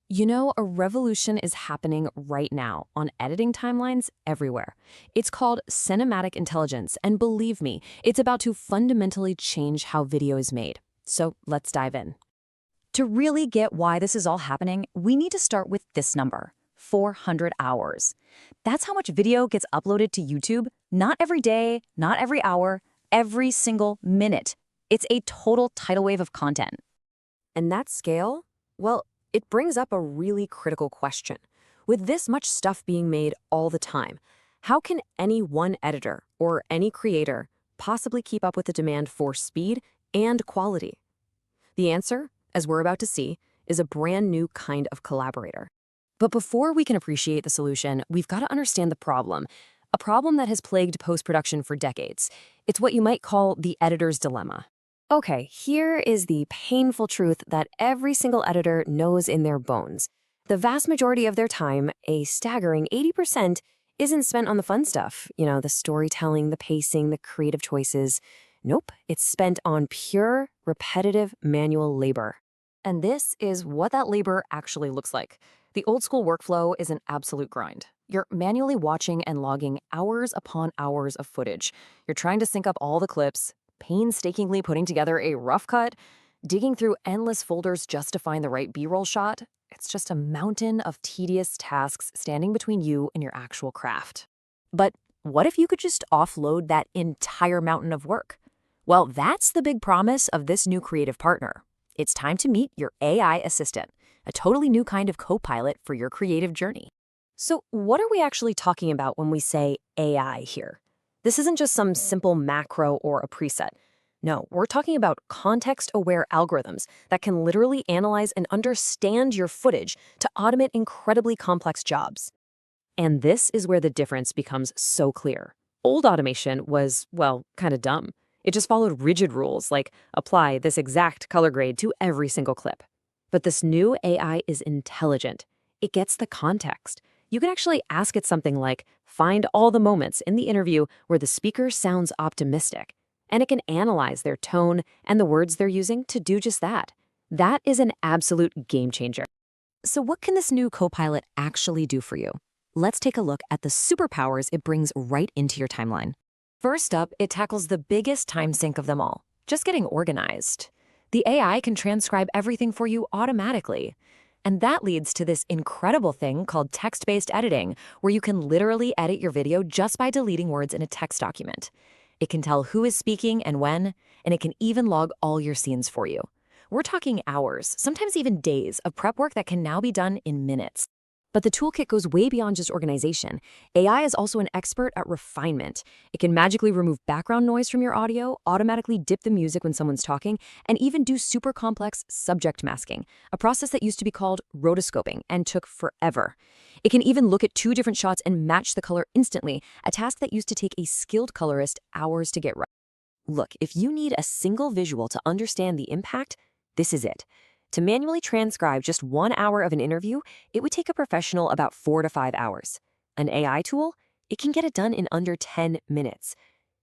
You know, a revolution is happening right now on editing timelines everywhere. It's called cinematic intelligence, and believe me, it's about to fundamentally change how video is made. So let's dive in. To really get why this is all happening, we need to start with this number, 400 hours. That's how much video gets uploaded to YouTube, not every day, not every hour, every single minute. It's a total tidal wave of content. And that scale? Well, it brings up a really critical question. With this much stuff being made all the time, how can any one editor or any creator possibly keep up with the demand for speed and quality? The answer, as we're about to see, is a brand new kind of collaborator. But before we can appreciate the solution, we've got to understand the problem, a problem that has plagued post-production for decades. It's what you might call the editor's dilemma. Okay, here is the painful truth that every single editor knows in their bones. The vast majority of their time, a staggering 80%, isn't spent on the fun stuff, the storytelling, the pacing, the creative choices. Nope, it's spent on pure, repetitive manual labor. And this is what that labor actually looks like. The old school workflow is an absolute grind. You're manually watching and logging hours upon hours of footage. You're trying to sync up all the clips, painstakingly putting together a rough cut, digging through endless folders just to find the right B-roll shot. It's just a mountain of tedious tasks standing between you and your actual craft. But what if you could just offload that entire mountain of work? Well, that's the big promise of this new creative partner. It's time to meet your AI assistant, a totally new kind of co-pilot for your creative journey. So what are we actually talking about when we say AI here? This isn't just some simple macro or a preset. No, we're talking about context-aware algorithms that can literally analyze and understand your footage to automate incredibly complex jobs. And this is where the difference becomes so clear. Old automation was, well, kind of dumb. It just followed rigid rules like apply this exact color grade to every single clip. But this new AI is intelligent. It gets the context. You can actually ask it something like, find all the moments in the interview where the speaker sounds optimistic. And it can analyze their tone and the words they're using to do just that. That is an absolute game changer. So what can this new Copilot actually do for you? Let's take a look at the superpowers it brings right into your timeline. First up, it tackles the biggest time sink of them all, just getting organized. The AI can transcribe everything for you automatically. And that leads to this incredible thing called text-based editing, where you can literally edit your video just by deleting words in a text document. It can tell who is speaking and when, and it can even log all your scenes for you. We're talking hours, sometimes even days, of prep work that can now be done in minutes. But the toolkit goes way beyond just organization. AI is also an expert at refinement. It can magically remove background noise from your audio, automatically dip the music when someone's talking, and even do super complex subject masking, a process that used to be called rotoscoping and took forever. It can even look at two different shots and match the color instantly, a task that used to take a skilled colorist hours to get right. Look, if you need a single visual to understand the impact, this is it. To manually transcribe just 1 hour of an interview, it would take a professional about 4 to 5 hours. An AI tool, it can get it done in under 10 minutes.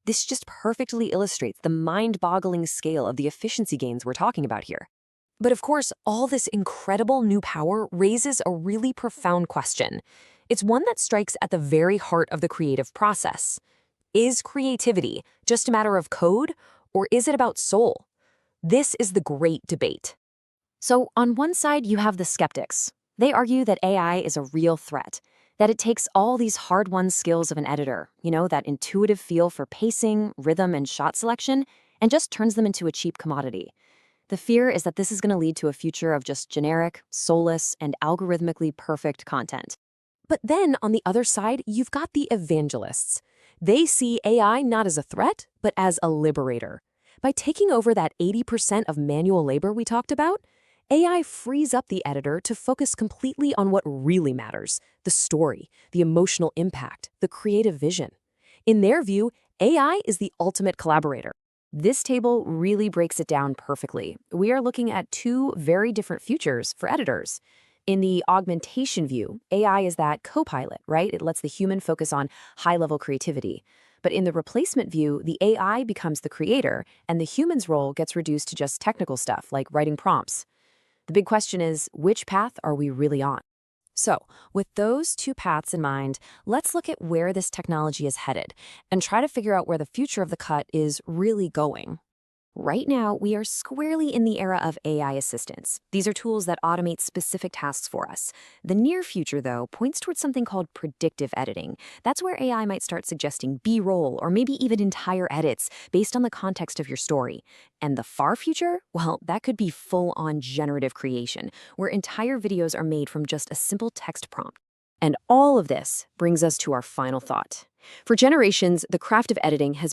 This just perfectly illustrates the mind-boggling scale of the efficiency gains we're talking about here. But of course, all this incredible new power raises a really profound question. It's one that strikes at the very heart of the creative process. Is creativity just a matter of code, or is it about soul? This is the great debate. So on one side, you have the skeptics. They argue that AI is a real threat, that it takes all these hard-won skills of an editor, that intuitive feel for pacing, rhythm, and shot selection, and just turns them into a cheap commodity. The fear is that this is going to lead to a future of just generic, soulless, and algorithmically perfect content. But then, on the other side, you've got the evangelists. They see AI not as a threat, but as a liberator. By taking over that 80% of manual labor we talked about, AI frees up the editor to focus completely on what really matters, the story, the emotional impact, the creative vision. In their view, AI is the ultimate collaborator. This table really breaks it down perfectly. We are looking at two very different futures for editors. In the augmentation view, AI is that co-pilot, right? It lets the human focus on high-level creativity. But in the replacement view, the AI becomes the creator, and the human's role gets reduced to just technical stuff like writing prompts. The big question is, which path are we really on? So, with those two paths in mind, let's look at where this technology is headed and try to figure out where the future of the cut is really going. Right now, we are squarely in the era of AI assistants. These are tools that automate specific tasks for us. The near future, though, points towards something called predictive editing. That's where AI might start suggesting B-roll or maybe even entire edits based on the context of your story. And the far future? Well, that could be full-on generative creation, where entire videos are made from just a simple text prompt. And all of this brings us to our final thought. For generations, the craft of editing has